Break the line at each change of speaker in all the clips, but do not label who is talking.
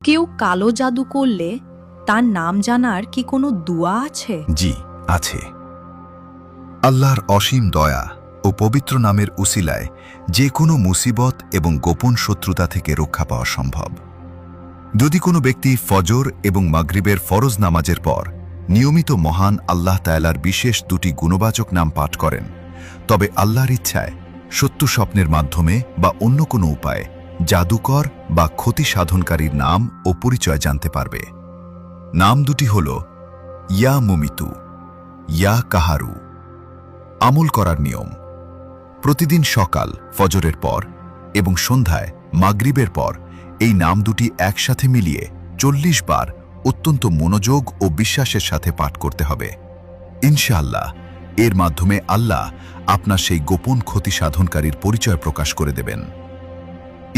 কেউ কালো জাদু করলে তার নাম জানার কি কোনো দুয়া আছে?
জি, আছে। আল্লাহর অসীম দয়া ও পবিত্র নামের উসিলায় যে কোনো মুসিবত এবং গোপন শত্রুতা থেকে রক্ষা পাওয়া সম্ভব। যদি কোনো ব্যক্তি ফজর এবং মাগরিবের ফরজ নামাজের পর নিয়মিত মহান আল্লাহ তাআলার বিশেষ দুটি গুণবাচক নাম পাঠ করেন, তবে আল্লাহর ইচ্ছায় সত্য স্বপ্নের মাধ্যমে বা অন্য কোনো উপায়ে জাদুকর বা ক্ষতি সাধনকারীর নাম ও পরিচয় জানতে পারবে। নাম দুটি হল ইয়া মুমিতু, ইয়া কাহারু। আমল করার নিয়ম: প্রতিদিন সকাল ফজরের পর এবং সন্ধ্যায় মাগরিবের পর এই নাম দুটি একসাথে মিলিয়ে 40 বার অত্যন্ত মনোযোগ ও বিশ্বাসের সাথে পাঠ করতে হবে। ইনশাআল্লাহ এর মাধ্যমে আল্লাহ আপনার সেই গোপন ক্ষতি সাধনকারীর পরিচয় প্রকাশ করে দেবেন।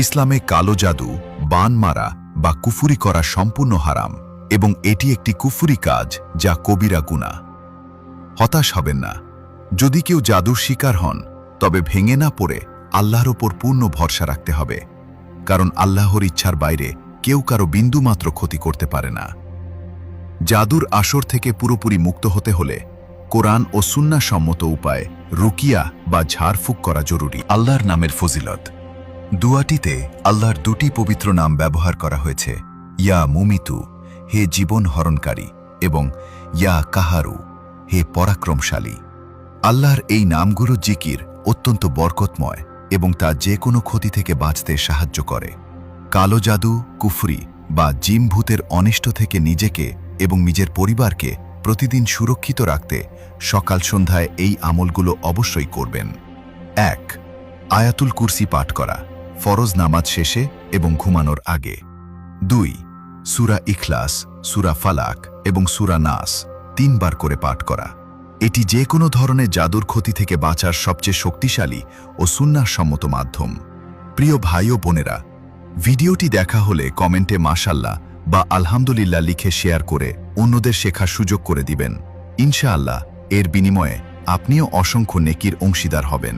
ইসলামে কালো জাদু, বান মারা বা কুফুরি করা সম্পূর্ণ হারাম এবং এটি একটি কুফুরি কাজ যা কবিরা গুনাহ। হতাশ হবেন না। যদি কেউ জাদুর শিকার হন, তবে ভেঙে না পড়ে আল্লাহর ওপর পূর্ণ ভরসা রাখতে হবে, কারণ আল্লাহর ইচ্ছার বাইরে কেউ কারো বিন্দুমাত্র ক্ষতি করতে পারে না। জাদুর আসর থেকে পুরোপুরি মুক্ত হতে হলে কোরআন ও সুন্নাহ সম্মত উপায়ে রুকিয়া বা ঝাড়ফুঁক করা জরুরি। আল্লাহর নামের ফজিলত: দুয়াটিতে আল্লাহর দুটি পবিত্র নাম ব্যবহার করা হয়েছে, ইয়া মুমিতু, হে জীবন হরণকারী, এবং ইয়া কাহারু, হে পরাক্রমশালী। আল্লাহর এই নামগুলো জিকির অত্যন্ত বরকতময় এবং তা যে কোনো ক্ষতি থেকে বাঁচতে সাহায্য করে। কালো জাদু, কুফরি বা জিন ভূতের অনিষ্ট থেকে নিজেকে এবং নিজের পরিবারকে প্রতিদিন সুরক্ষিত রাখতে সকাল সন্ধ্যায় এই আমলগুলো অবশ্যই করবেন। 1. আয়াতুল কুরসি পাঠ করা, ফরজ নামাজ শেষে এবং ঘুমানোর আগে। 2. সূরা ইখলাস, সূরা ফালাক এবং সূরা নাস 3 বার করে পাঠ করা। এটি যে কোনো ধরনের জাদুর ক্ষতি থেকে বাঁচার সবচেয়ে শক্তিশালী ও সুন্নাহসম্মত মাধ্যম। প্রিয় ভাই ও বোনেরা, ভিডিওটি দেখা হলে কমেন্টে মাশাআল্লাহ বা আলহামদুলিল্লাহ লিখে শেয়ার করে অন্যদের শেখার সুযোগ করে দিবেন। ইনশাআল্লাহ এর বিনিময়ে আপনিও অসংখ্য নেকির অংশীদার হবেন।